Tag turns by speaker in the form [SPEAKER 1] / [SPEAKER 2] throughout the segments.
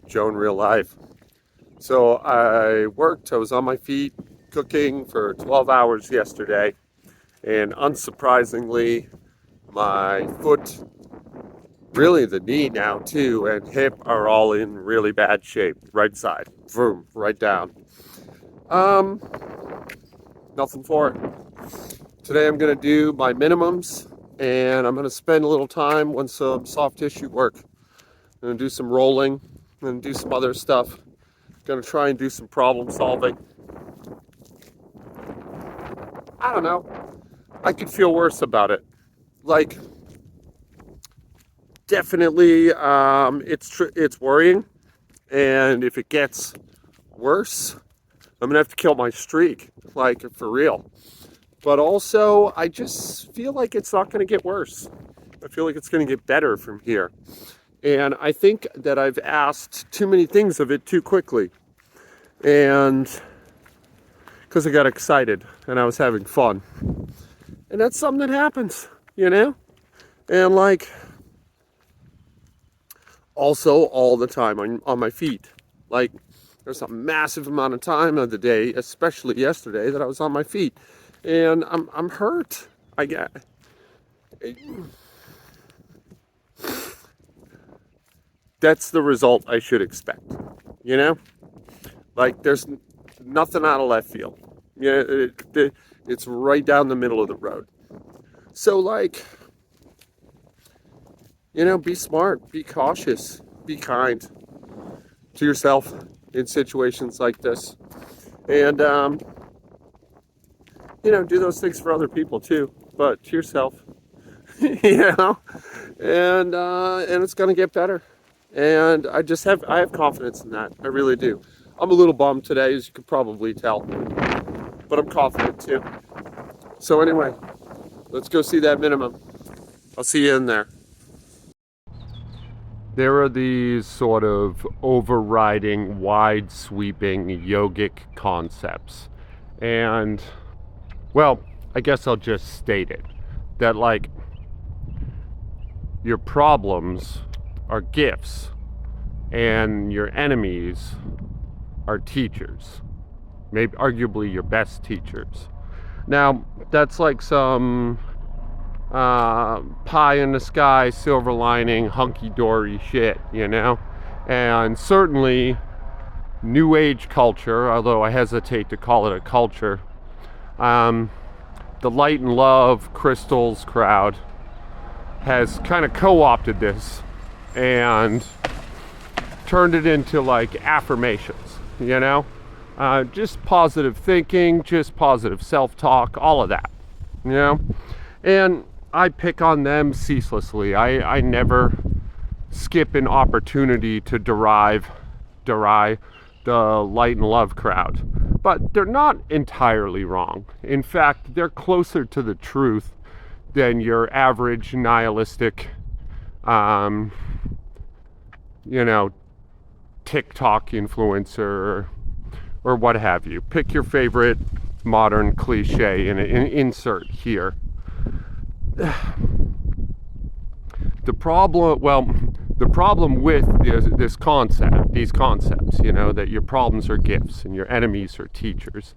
[SPEAKER 1] Joe in real life. So I was on my feet cooking for 12 hours yesterday, and unsurprisingly, my foot, really the knee now too, and hip are all in really bad shape. Right side, vroom, right down. Um, Nothing for it. Today I'm gonna do my minimums, and I'm gonna spend a little time on some soft tissue work. I'm gonna do some rolling. I'm gonna do some other stuff. I'm gonna try and do some problem solving. I don't know. I could feel worse about it. Like, definitely, it's worrying, and if it gets worse, I'm gonna have to kill my streak, like for real. But also, I just feel like it's not gonna get worse. I feel like it's gonna get better from here. And I think that I've asked too many things of it too quickly. And because I got excited and I was having fun. And that's something that happens, you know? And like, also all the time on my feet. Like, there's a massive amount of time of the day, especially yesterday, that I was on my feet. And I'm hurt. I get. That's the result I should expect, you know? Like, there's nothing out of left field. Yeah, it's right down the middle of the road. So, like, be smart, be cautious, be kind to yourself in situations like this. And, do those things for other people too, but to yourself, you know? And it's going to get better. And I have confidence in that. I really do. I'm a little bummed today, as you could probably tell, but I'm confident too. So anyway, let's go see that minimum. I'll see you in there. There are these sort of overriding, wide sweeping yogic concepts. And, well, I guess I'll just state it. That, like, your problems are gifts, and your enemies are teachers. Maybe arguably your best teachers. Now, that's like some pie in the sky, silver lining, hunky-dory shit, you know? And certainly New Age culture, although I hesitate to call it a culture, the light and love crystals crowd has kind of co-opted this and turned it into like affirmations, you know? Just positive thinking, just positive self-talk, all of that, you know? And I pick on them ceaselessly. I never skip an opportunity to deride the light and love crowd. But they're not entirely wrong. In fact, they're closer to the truth than your average nihilistic, TikTok influencer or what have you. Pick your favorite modern cliche and insert here. The problem with these concepts, that your problems are gifts and your enemies are teachers,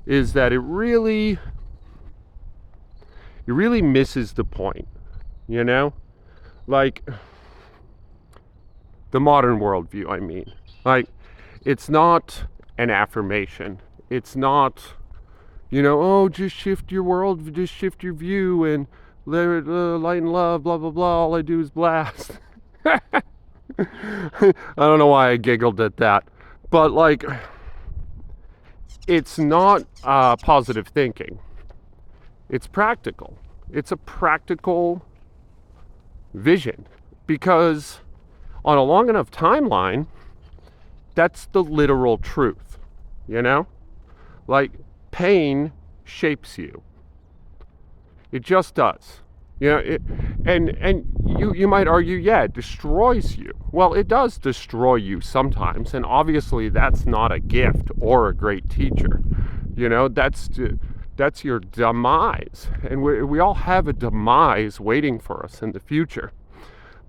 [SPEAKER 1] is that it really misses the point, like the modern worldview, I mean. Like, it's not an affirmation. It's not, just shift your world, just shift your view and let it, light and love, blah, blah, blah, all I do is blast. I don't know why I giggled at that. But, like, it's not positive thinking. It's practical. It's a practical vision. Because on a long enough timeline, that's the literal truth, Like, pain shapes you. It just does. And you might argue, yeah, it destroys you. Well, it does destroy you sometimes, and obviously that's not a gift or a great teacher. That's your demise. And we all have a demise waiting for us in the future.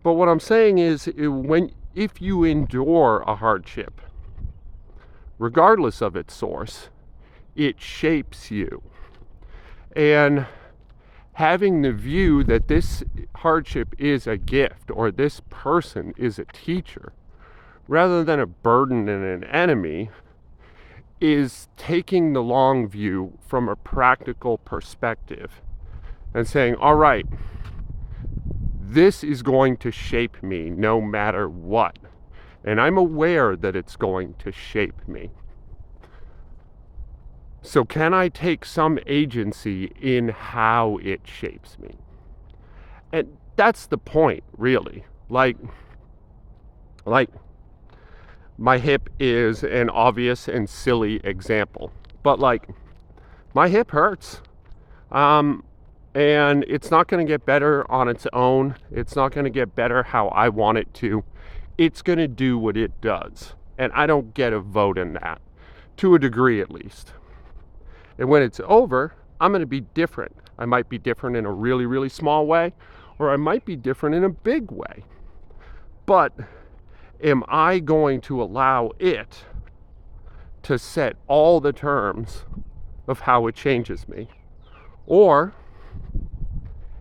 [SPEAKER 1] But what I'm saying is, when if you endure a hardship, regardless of its source, it shapes you. And having the view that this hardship is a gift or this person is a teacher rather than a burden and an enemy is taking the long view from a practical perspective and saying, all right, this is going to shape me no matter what. And I'm aware that it's going to shape me. So can I take some agency in how it shapes me? And that's the point, really. Like my hip is an obvious and silly example, but like my hip hurts. And it's not going to get better on its own. It's not going to get better how I want it to. It's going to do what it does. And I don't get a vote in that, to a degree at least. And when it's over, I'm going to be different. I might be different in a really, really small way, or I might be different in a big way. But am I going to allow it to set all the terms of how it changes me? Or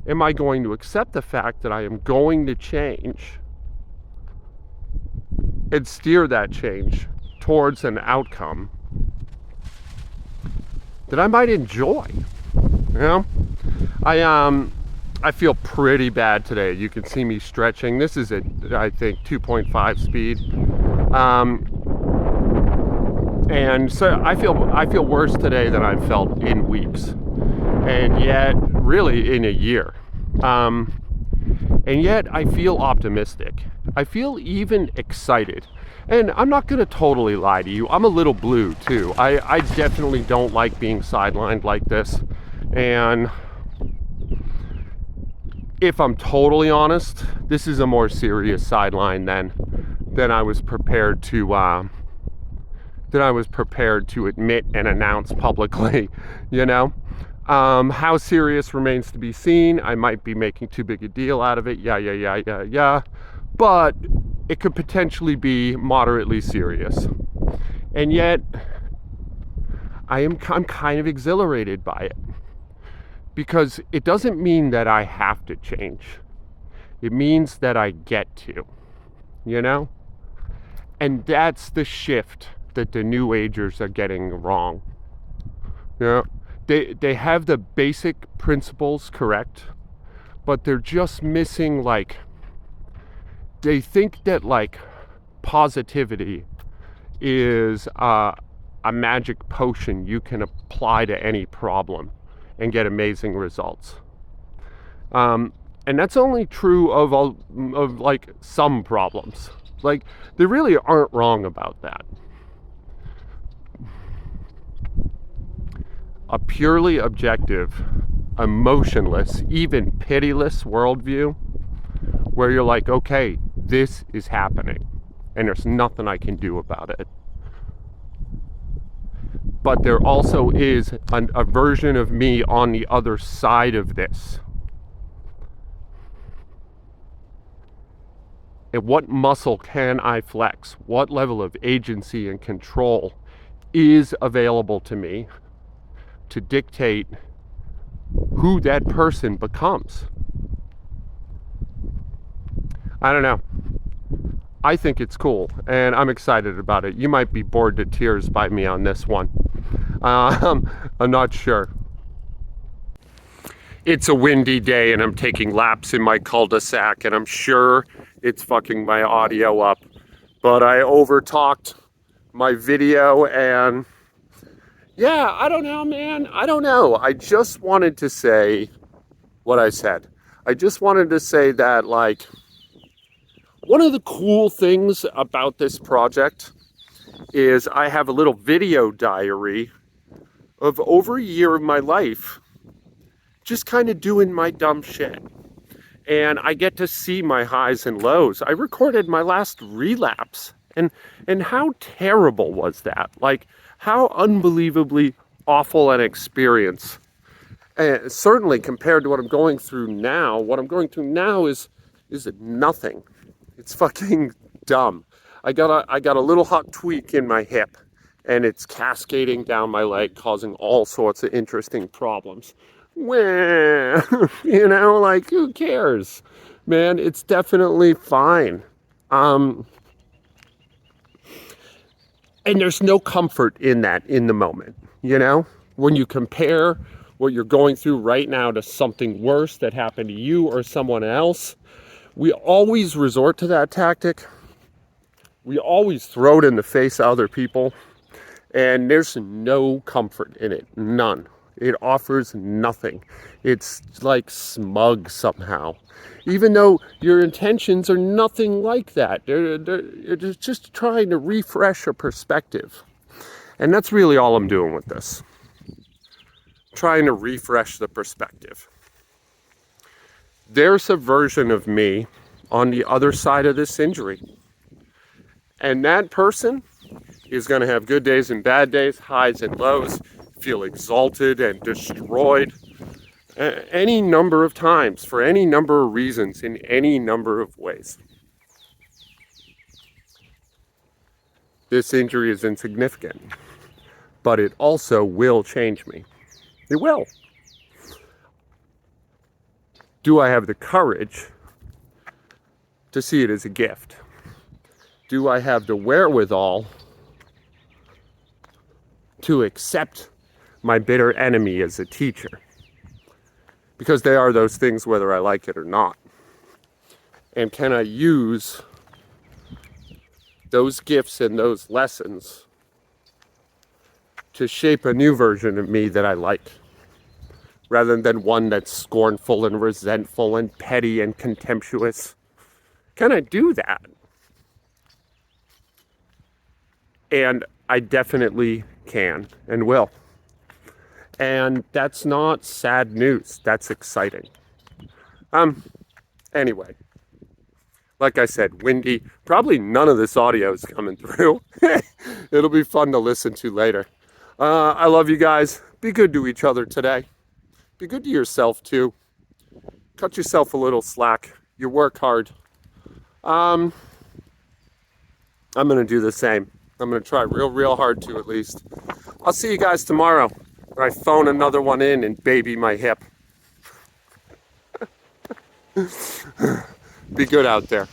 [SPEAKER 1] am I going to accept the fact that I am going to change and steer that change towards an outcome that I might enjoy? You know, I feel pretty bad today. You can see me stretching. This is at, I think, 2.5 speed. And so I feel worse today than I've felt in weeks, and yet really in a year. And yet I feel optimistic. I feel even excited. And I'm not going to totally lie to you. I'm a little blue too. I definitely don't like being sidelined like this. And if I'm totally honest, this is a more serious sideline than I was prepared to admit and announce publicly, you know. How serious remains to be seen. I might be making too big a deal out of it. Yeah. But it could potentially be moderately serious. And yet, I'm kind of exhilarated by it. Because it doesn't mean that I have to change. It means that I get to, you know? And that's the shift that the New Agers are getting wrong. You know? They have the basic principles correct, but they're just missing, like, they think that, like, positivity is a magic potion you can apply to any problem and get amazing results. And that's only true of like some problems. Like, they really aren't wrong about that. A purely objective, emotionless, even pitiless worldview where you're like, okay, this is happening and there's nothing I can do about it. But there also is a version of me on the other side of this. And what muscle can I flex? What level of agency and control is available to me to dictate who that person becomes? I don't know. I think it's cool, and I'm excited about it. You might be bored to tears by me on this one. I'm not sure. It's a windy day, and I'm taking laps in my cul-de-sac, and I'm sure it's fucking my audio up. But I overtalked my video, and yeah, I don't know, man. I don't know. I just wanted to say what I said. I just wanted to say that, like, one of the cool things about this project is I have a little video diary of over a year of my life just kind of doing my dumb shit. And I get to see my highs and lows. I recorded my last relapse. And how terrible was that? Like, how unbelievably awful an experience. And certainly compared to what I'm going through now is nothing. It's fucking dumb. I got a little hot tweak in my hip, and it's cascading down my leg, causing all sorts of interesting problems. Well, like, who cares? Man, it's definitely fine. Um, and there's no comfort in that in the moment, when you compare what you're going through right now to something worse that happened to you or someone else. We always resort to that tactic. We always throw it in the face of other people, and there's no comfort in it. None. It offers nothing. It's like smug somehow, even though your intentions are nothing like that. They're just trying to refresh a perspective. And that's really all I'm doing with this. Trying to refresh the perspective. There's a version of me on the other side of this injury. And that person is going to have good days and bad days, highs and lows, feel exalted and destroyed any number of times, for any number of reasons, in any number of ways. This injury is insignificant, but it also will change me. It will. Do I have the courage to see it as a gift? Do I have the wherewithal to accept my bitter enemy as a teacher? Because they are those things whether I like it or not. And can I use those gifts and those lessons to shape a new version of me that I like, rather than one that's scornful and resentful and petty and contemptuous? Can I do that? And I definitely can and will. And that's not sad news. That's exciting. Anyway, like I said, windy. Probably none of this audio is coming through. It'll be fun to listen to later. I love you guys. Be good to each other today. Be good to yourself too. Cut yourself a little slack. You work hard. I'm gonna do the same. I'm gonna try real hard to, at least. I'll see you guys tomorrow when I phone another one in and baby my hip. Be good out there.